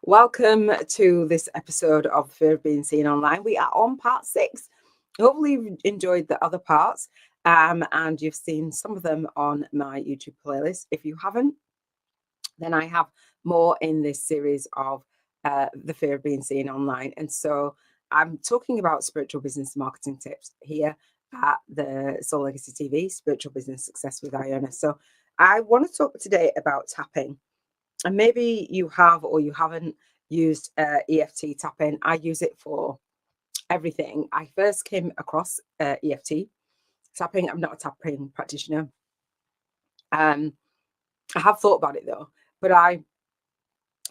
Welcome to this episode of Fear of Being Seen Online. We are on part 6. Hopefully you've enjoyed the other parts and you've seen some of them on my YouTube playlist. If you haven't, then I have more in this series of the Fear of Being Seen Online. And so I'm talking about spiritual business marketing tips here at the Soul Legacy TV, Spiritual Business Success with Iona. So I want to talk today about tapping. And maybe you have or you haven't used EFT tapping. I use it for everything. I first came across EFT tapping. I'm not a tapping practitioner. I have thought about it though, but I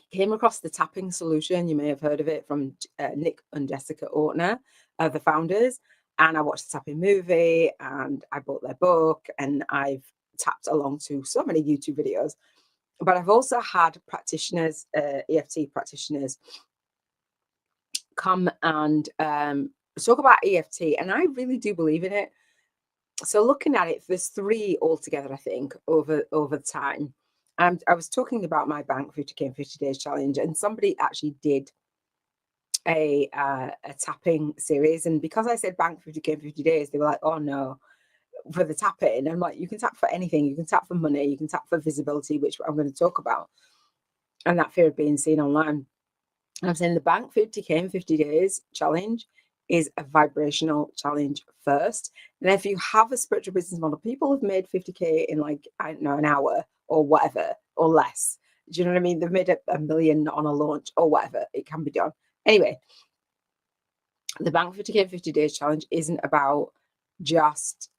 came across the tapping solution. You may have heard of it from Nick and Jessica Ortner, the founders. And I watched the tapping movie and I bought their book and I've tapped along to so many YouTube videos. But I've also had practitioners, EFT practitioners, come and talk about EFT, and I really do believe in it. So looking at it, there's 3 altogether, I think, over time. And I was talking about my bank 50K in 50 days challenge, and somebody actually did a tapping series. And because I said bank 50K in 50 days, they were like, oh no, for the tapping. I'm like, you can tap for anything. You can tap for money, you can tap for visibility, which I'm going to talk about, and that fear of being seen online. And I'm saying the bank 50K in 50 days challenge is a vibrational challenge first. And if you have a spiritual business model, people have made 50K in like, I don't know, an hour or whatever, or less. Do you know what I mean? They've made a million on a launch or whatever. It can be done. Anyway, the bank 50K in 50 days challenge isn't about just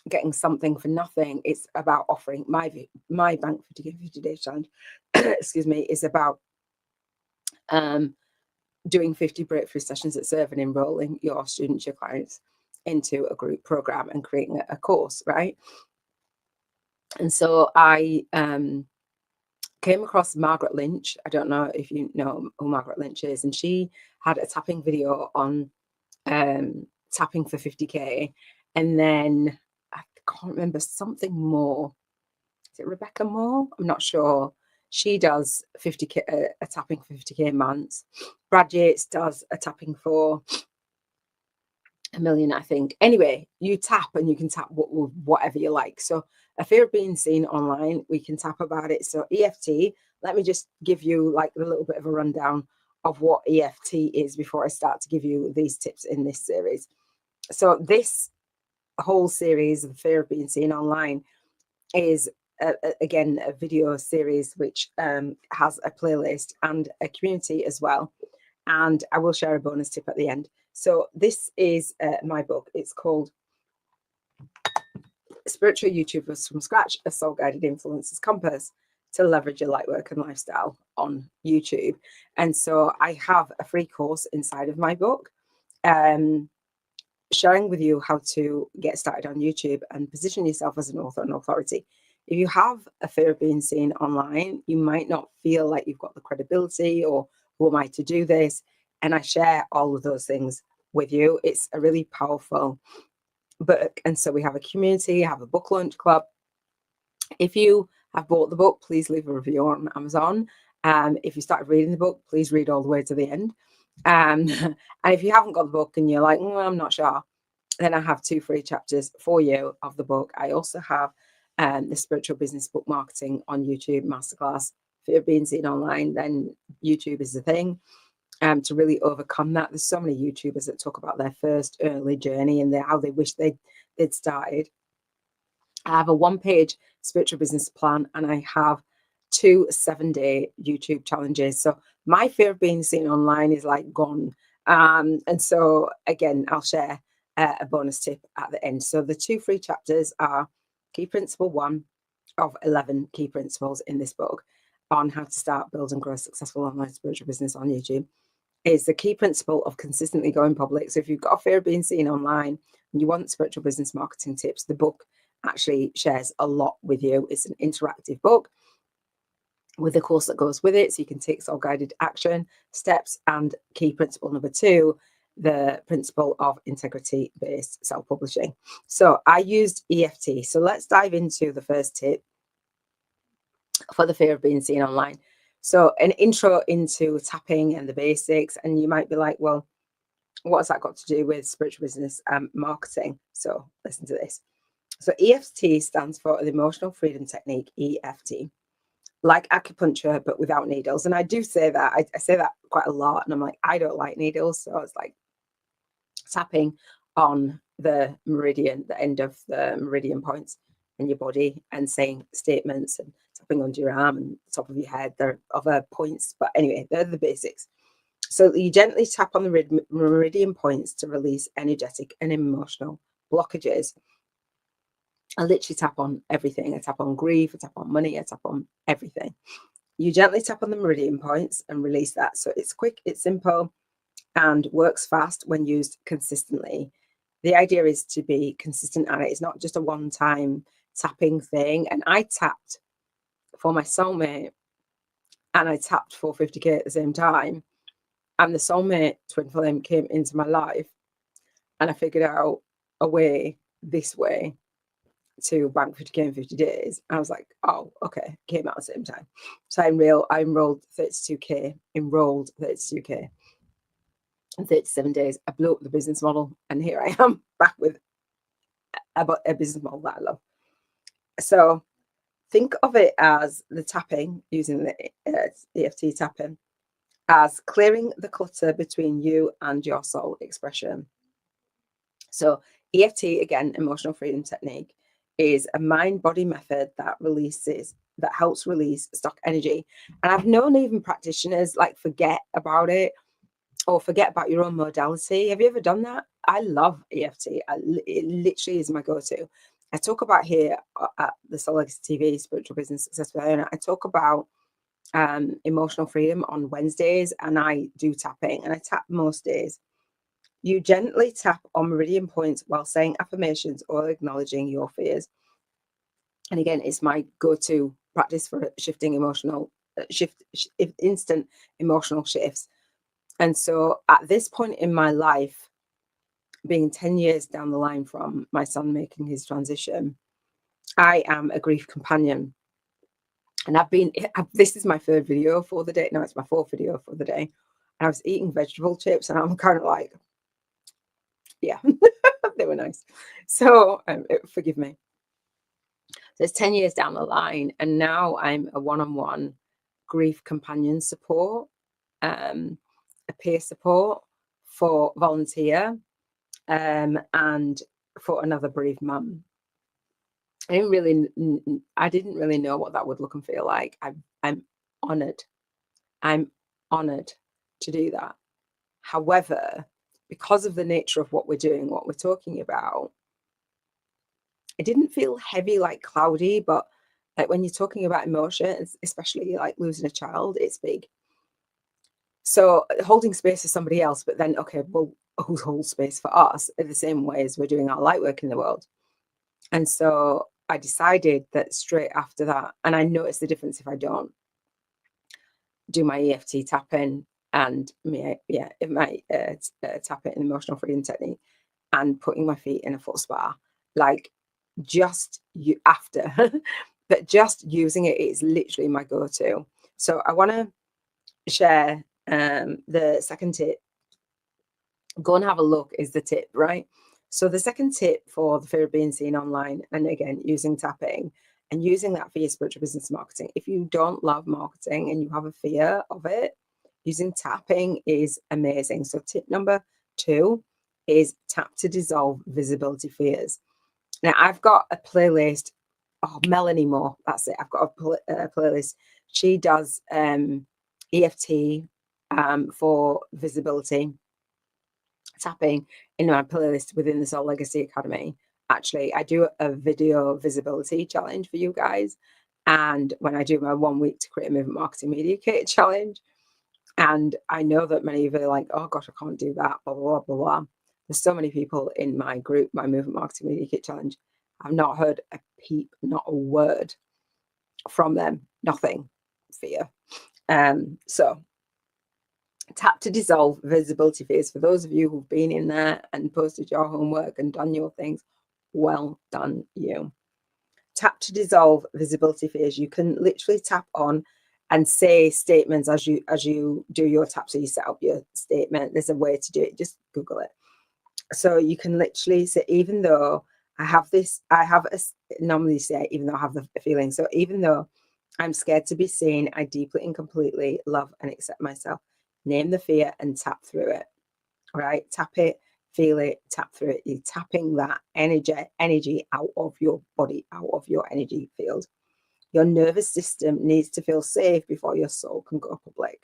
getting something for nothing. It's about offering my bank 50K in 50 days challenge, excuse me, is about doing 50 breakthrough sessions that serve and enrolling your students, your clients into a group program and creating a course, right? And so I came across Margaret Lynch. I don't know if you know who Margaret Lynch is, and she had a tapping video on tapping for 50K, and then I can't remember something more. Is it Rebecca Moore? I'm not sure. She does 50K, a tapping for 50K months. Brad Yates does a tapping for $1 million, I think. Anyway, you tap and you can tap whatever you like. So a fear of being seen online, we can tap about it. So EFT, let me just give you like a little bit of a rundown of what EFT is before I start to give you these tips in this series. So this whole series, the fear of being seen online, is again a video series which has a playlist and a community as well, and I will share a bonus tip at the end. So this is my book. It's called Spiritual YouTubers from Scratch, a Soul Guided Influencer's Compass to Leverage Your Light Work and Lifestyle on YouTube. And so I have a free course inside of my book sharing with you how to get started on YouTube and position yourself as an author and authority. If you have a fear of being seen online, you might not feel like you've got the credibility or who am I to do this? And I share all of those things with you. It's a really powerful book. And so we have a community, have a book launch club. If you have bought the book, please leave a review on Amazon. If you started reading the book, please read all the way to the end. And if you haven't got the book and you're like, I'm not sure, then I have 2 free chapters for you of the book. I also have the Spiritual Business Book Marketing on YouTube Masterclass. Fear of being seen online, then YouTube is the thing. To really overcome that. There's so many YouTubers that talk about their first early journey and how they wish they'd started. I have a 1-page spiritual business plan, and I have 2 7-day YouTube challenges. So my fear of being seen online is like gone. And so again, I'll share a bonus tip at the end. So the 2 free chapters are key principle 1 of 11 key principles in this book on how to start, build and grow a successful online spiritual business on YouTube. Is the key principle of consistently going public. So if you've got a fear of being seen online and you want spiritual business marketing tips, the book actually shares a lot with you. It's an interactive book with a course that goes with it, so you can take soul guided action steps. And key principle number 2, the principle of integrity based self-publishing. So I used EFT. So let's dive into the first tip for the fear of being seen online. So an intro into tapping and the basics, and you might be like, well, what's that got to do with spiritual business marketing? So listen to this. So EFT stands for the Emotional Freedom Technique, EFT, like acupuncture, but without needles. And I do say that, I say that quite a lot. And I'm like, I don't like needles. So it's like tapping on the meridian, the end of the meridian points in your body, and saying statements and tapping under your arm and the top of your head. There are other points, but anyway, they're the basics. So you gently tap on the meridian points to release energetic and emotional blockages. I literally tap on everything. I tap on grief, I tap on money, I tap on everything. You gently tap on the meridian points and release that. So it's quick, it's simple, and works fast when used consistently. The idea is to be consistent at it. It's not just a one-time tapping thing. And I tapped for my soulmate and I tapped for 50K at the same time. And the soulmate twin flame came into my life, and I figured out a way, this way, to bank 50K in 50 days. I was like, oh, okay, came out at the same time. So I enrolled 32K, enrolled 32K in 37 days. I blew up the business model, and here I am back with a business model that I love. So think of it as the tapping, using the EFT tapping, as clearing the clutter between you and your soul expression. So EFT, again, emotional freedom technique, is a mind-body method that helps release stuck energy. And I've known even practitioners like forget about it or forget about your own modality. Have you ever done that? I love EFT. It literally is my go-to. I talk about here at the Soul Legacy TV, Spiritual Business Success with Iona, I talk about emotional freedom on Wednesdays, and I do tapping, and I tap most days. You gently tap on meridian points while saying affirmations or acknowledging your fears. And again, it's my go-to practice for shifting instant emotional shifts. And so at this point in my life, being 10 years down the line from my son making his transition, I am a grief companion. And this is my third video for the day. No, it's my fourth video for the day. And I was eating vegetable chips, and I'm kind of like, yeah, they were nice. So forgive me. So it's 10 years down the line, and now I'm a one-on-one grief companion support, a peer support for volunteer, and for another bereaved mum. I didn't really know what that would look and feel like. I'm honored. I'm honored to do that. However, because of the nature of what we're doing, what we're talking about, it didn't feel heavy, like cloudy, but like when you're talking about emotions, especially like losing a child, it's big. So holding space for somebody else, but then, okay, well, who holds space for us in the same way as we're doing our light work in the world? And so I decided that straight after that, and I noticed the difference if I don't do my EFT tapping and my tapping and emotional freedom technique and putting my feet in a foot spa, like after, but just using it is literally my go-to. So I want to share the second tip. Go and have a look is the tip, right? So the second tip for the fear of being seen online, and again, using tapping and using that for your spiritual business marketing. If you don't love marketing and you have a fear of it, using tapping is amazing. So tip number 2 is tap to dissolve visibility fears. Now I've got a playlist. Oh, Melanie Moore, that's it. I've got a playlist. She does EFT for visibility tapping in my playlist within the Soul Legacy Academy. Actually, I do a video visibility challenge for you guys. And when I do my 1 week to create a movement marketing media kit challenge, and I know that many of you are like, oh gosh, I can't do that, blah, blah, blah, blah. There's so many people in my group, my movement marketing media kit challenge. I've not heard a peep, not a word from them, nothing, fear. So tap to dissolve visibility fears. For those of you who've been in there and posted your homework and done your things, well done you. Tap to dissolve visibility fears. You can literally tap on and say statements as you do your tap. So you set up your statement. There's a way to do it. Just Google it. So you can literally say, even though I have this, normally say, even though I have the feeling. So even though I'm scared to be seen, I deeply and completely love and accept myself. Name the fear and tap through it. Right? Tap it, feel it, tap through it. You're tapping that energy out of your body, out of your energy field. Your nervous system needs to feel safe before your soul can go public.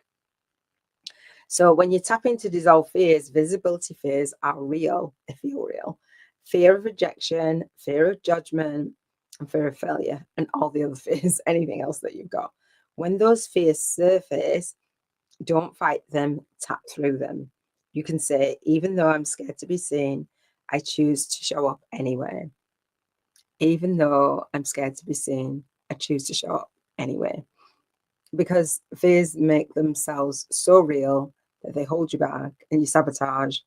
So when you tap into dissolve fears, visibility fears are real. They feel real. Fear of rejection, fear of judgment, and fear of failure, and all the other fears, anything else that you've got. When those fears surface, don't fight them, tap through them. You can say, even though I'm scared to be seen, I choose to show up anyway. Even though I'm scared to be seen, I choose to show up anyway. Because fears make themselves so real that they hold you back and you sabotage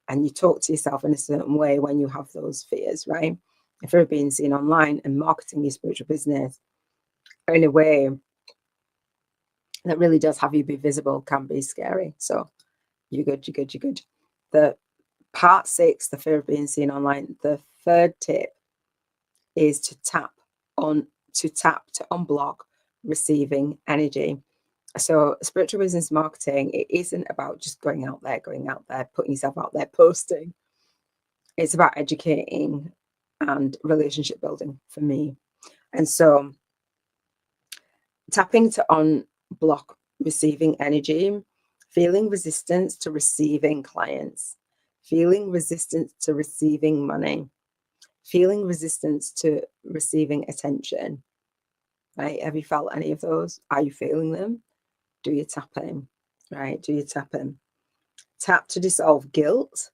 and you talk to yourself in a certain way when you have those fears, right? If you're being seen online and marketing your spiritual business in a way that really does have you be visible can be scary. So you're good. The part 6, the fear of being seen online, the third tip is to tap to unblock receiving energy. So spiritual business marketing, it isn't about just going out there, putting yourself out there, posting. It's about educating and relationship building for me. And so tapping to unblock receiving energy, feeling resistance to receiving clients, feeling resistance to receiving money, feeling resistance to receiving attention. Right? Have you felt any of those? Are you feeling them? Do your tapping, right? Do your tapping. Tap to dissolve guilt,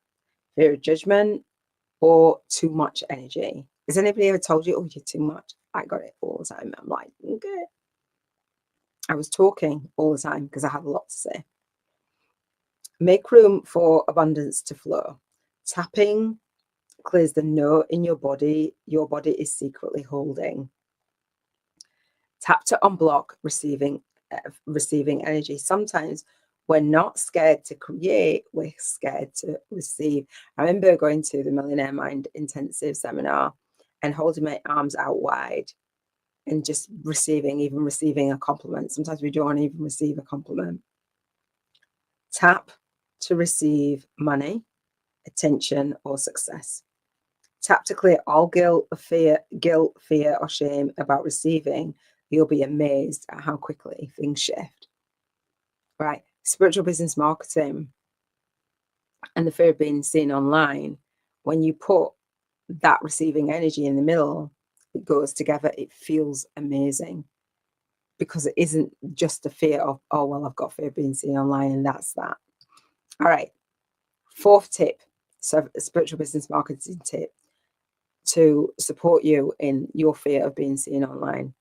fear of judgment, or too much energy. Has anybody ever told you, oh, you're too much? I got it all the time. I'm like, okay. I was talking all the time because I had a lot to say. Make room for abundance to flow. Tapping clears the note in your body is secretly holding. Tap to unblock receiving energy. Sometimes we're not scared to create, we're scared to receive. I remember going to the Millionaire Mind Intensive seminar and holding my arms out wide and just receiving a compliment. Sometimes we don't even receive a compliment. Tap to receive money, attention, or success. Tap to clear all guilt, fear, or shame about receiving. You'll be amazed at how quickly things shift. Right? Spiritual business marketing and the fear of being seen online, when you put that receiving energy in the middle, it goes together. It feels amazing because it isn't just a fear of, oh, well, I've got fear of being seen online and that's that. All right. 4th tip, so spiritual business marketing tip to support you in your fear of being seen online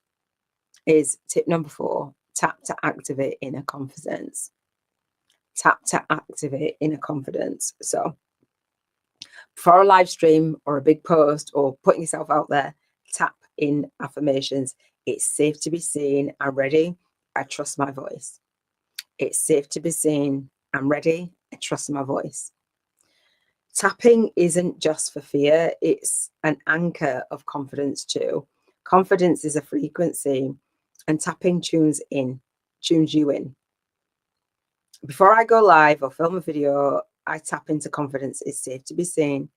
is tip number 4, tap to activate inner confidence. Tap to activate inner confidence. So for a live stream or a big post or putting yourself out there, tap in affirmations. It's safe to be seen. I'm ready. I trust my voice. It's safe to be seen. I'm ready. I trust my voice. Tapping isn't just for fear. It's an anchor of confidence too. Confidence is a frequency and tapping tunes you in. Before I go live or film a video, I tap into confidence. It's safe to be seen.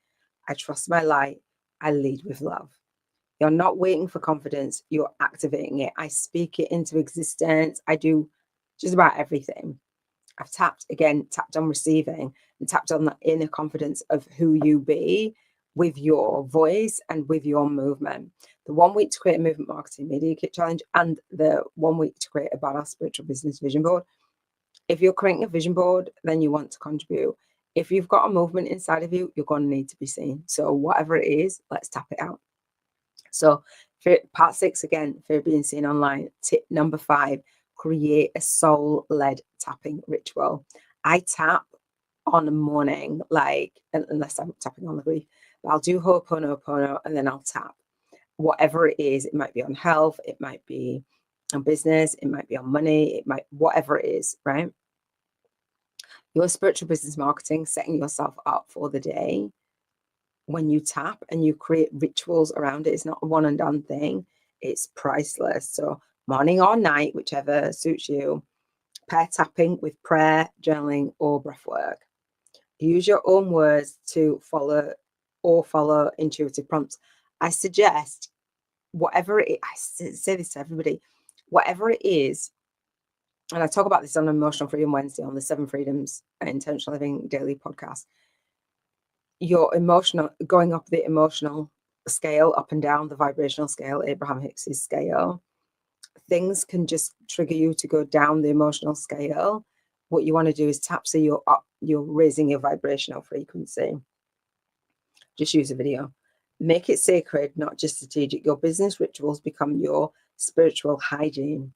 I trust my light. I lead with love. You're not waiting for confidence. You're activating it. I speak it into existence. I do just about everything. I've tapped on receiving and tapped on that inner confidence of who you be with your voice and with your movement. The 1 week to create a movement marketing media kit challenge and the 1 week to create a badass spiritual business vision board. If you're creating a vision board, then you want to contribute. If you've got a movement inside of you, you're going to need to be seen. So whatever it is, let's tap it out. So part 6, again, fear of being seen online. Tip number 5, create a soul-led tapping ritual. I tap on a morning, unless I'm tapping on the grief, but I'll do Ho'oponopono and then I'll tap. Whatever it is, it might be on health, it might be on business, it might be on money, it might, whatever it is, right? Your spiritual business marketing, setting yourself up for the day. When you tap and you create rituals around it, it's not a one and done thing. It's priceless. So morning or night, whichever suits you, pair tapping with prayer, journaling, or breath work. Use your own words to follow intuitive prompts. I suggest whatever it is, I say this to everybody, whatever it is, and I talk about this on Emotional Freedom Wednesday on the 7 Freedoms Intentional Living Daily podcast. Your emotional, going up the emotional scale, up and down the vibrational scale, Abraham Hicks's scale, things can just trigger you to go down the emotional scale. What you want to do is tap so you're up, you're raising your vibrational frequency. Just use a video. Make it sacred, not just strategic. Your business rituals become your spiritual hygiene.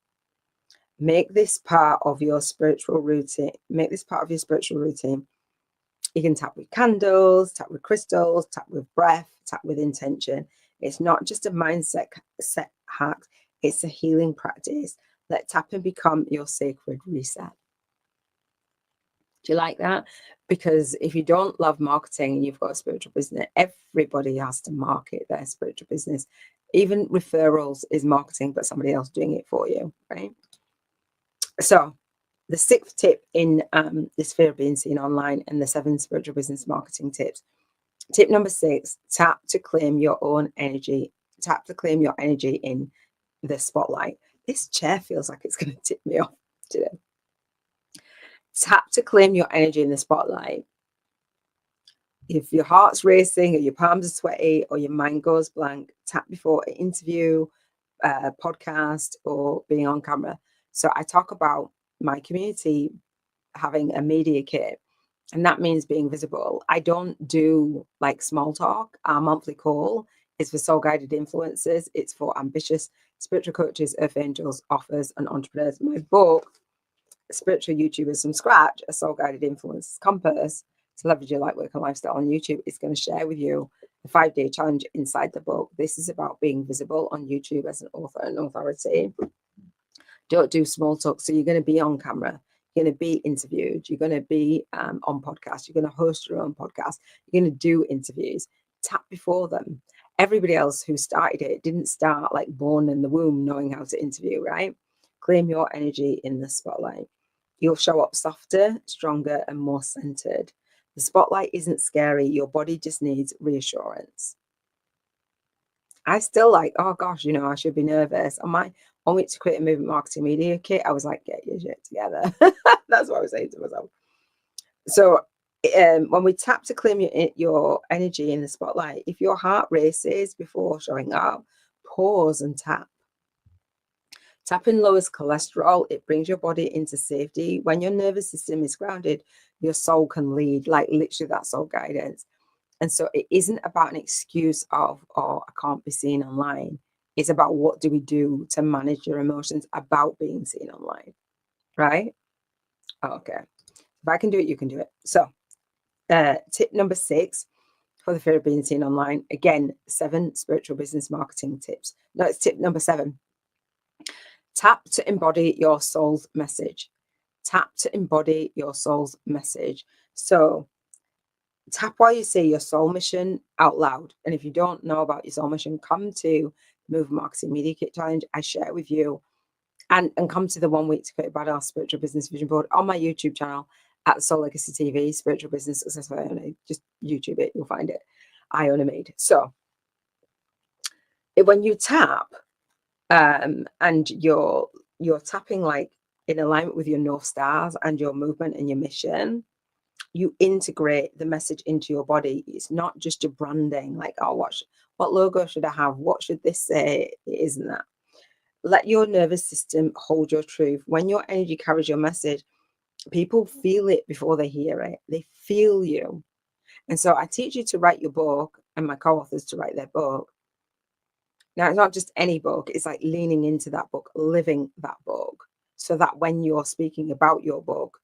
Make this part of your spiritual routine. Make this part of your spiritual routine. You can tap with candles, tap with crystals, tap with breath, tap with intention. It's not just a mindset set hack. It's a healing practice. Let tapping become your sacred reset. Do you like that? Because if you don't love marketing and you've got a spiritual business, everybody has to market their spiritual business. Even referrals is marketing, but somebody else doing it for you, right? So the 6th tip in this fear of being seen online and the 7 spiritual business marketing tips. Tip number 6, tap to claim your own energy. Tap to claim your energy in the spotlight. This chair feels like it's going to tip me off today. Tap to claim your energy in the spotlight. If your heart's racing or your palms are sweaty or your mind goes blank, tap before an interview, a podcast, or being on camera. So I talk about my community having a media kit, and that means being visible. I don't do like small talk. Our monthly call is for soul guided influencers. It's for ambitious spiritual coaches, earth angels, authors, and entrepreneurs. My book, Spiritual YouTubers from Scratch, a soul guided influence compass to leverage your light work and lifestyle on YouTube, is going to share with you the 5-day challenge inside the book. This is about being visible on YouTube as an author and authority. Don't do small talk. So you're going to be on camera, you're going to be interviewed, you're going to be on podcast, you're going to host your own podcast, you're going to do interviews. Tap before them. Everybody else who started it didn't start like born in the womb knowing how to interview, right? Claim your energy in the spotlight. You'll show up softer, stronger, and more centered. The spotlight isn't scary. Your body just needs reassurance. I still like, oh gosh, you know, I should be nervous. On my 1 week to create a movement marketing media kit, I was like, get your shit together. That's what I was saying to myself. So when we tap to claim your energy in the spotlight, if your heart races before showing up, pause and tap. Tapping lowers cholesterol. It brings your body into safety. When your nervous system is grounded, your soul can lead, like literally that soul guidance. And so it isn't about an excuse of, oh, I can't be seen online. It's about what do we do to manage your emotions about being seen online, right? Okay. If I can do it, you can do it. So tip number 6 for the fear of being seen online. Again, 7 spiritual business marketing tips. No, it's tip number 7. Tap to embody your soul's message. Tap to embody your soul's message. So tap while you say your soul mission out loud. And if you don't know about your soul mission, come to Move Marketing Media Kit Challenge. I share with you, and come to the 1 week to create a badass spiritual business vision board on my YouTube channel at Soul Legacy TV, Spiritual Business Success by Iona. Just YouTube it, you'll find it. Iona made. So when you tap, and you're tapping like in alignment with your North Stars and your movement and your mission, you integrate the message into your body. It's not just your branding, like, oh, what logo should I have? What should this say? It isn't that. Let your nervous system hold your truth. When your energy carries your message, people feel it before they hear it. They feel you. And so I teach you to write your book and my co-authors to write their book. Now, it's not just any book. It's like leaning into that book, living that book, so that when you're speaking about your book,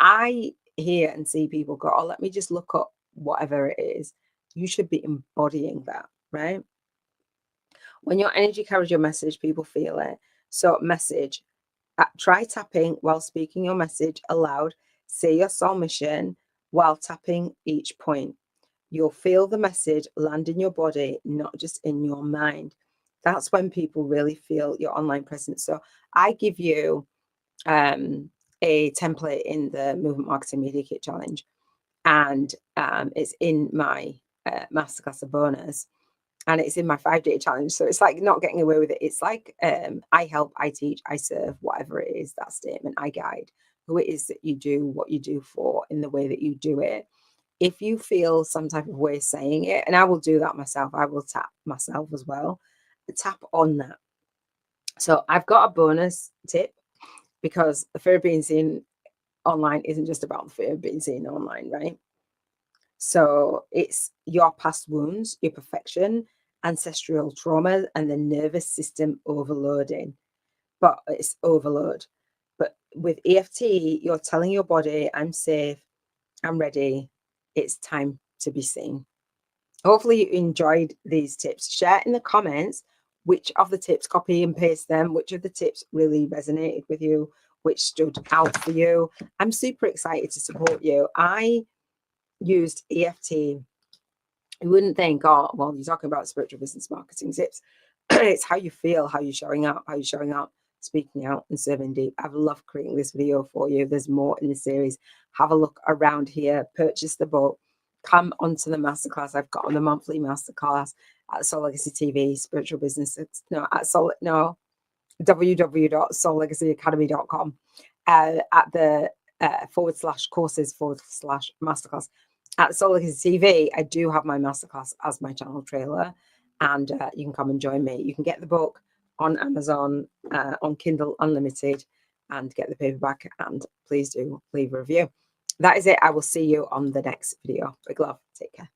I hear and see people go, oh, let me just look up whatever it is. You should be embodying that, right? When your energy carries your message, people feel it. So message, try tapping while speaking your message aloud. Say your soul mission while tapping each point. You'll feel the message land in your body, not just in your mind. That's when people really feel your online presence. So I give you a template in the Movement Marketing Media Kit Challenge, and it's in my masterclass, a bonus, and it's in my 5-day challenge. So it's like not getting away with it. It's like I help, I teach, I serve, whatever it is, that statement, I guide who it is that you do what you do for in the way that you do it. If you feel some type of way saying it, and I will do that myself, I will tap myself as well, tap on that. So I've got a bonus tip, because the fear of being seen online isn't just about the fear of being seen online, right? So it's your past wounds, your perfection, ancestral trauma, and the nervous system overloading. But it's overload. But with EFT, you're telling your body, I'm safe, I'm ready, it's time to be seen. Hopefully you enjoyed these tips. Share in the comments which of the tips, copy and paste them, which of the tips really resonated with you, which stood out for you. I'm super excited to support you. I used EFT. You wouldn't think, oh, well, you're talking about spiritual business marketing tips. It's how you feel, how you're showing up, speaking out and serving deep. I've loved creating this video for you. There's more in the series. Have a look around here, purchase the book, come onto the masterclass. I've got on the monthly masterclass at Soul Legacy TV, spiritual business. www.soullegacyacademy.com at the /courses/masterclass. At Soul Legacy TV, I do have my masterclass as my channel trailer, and you can come and join me. You can get the book on Amazon, on Kindle Unlimited, and get the paperback. And please do leave a review. That is it. I will see you on the next video. Big love. Take care.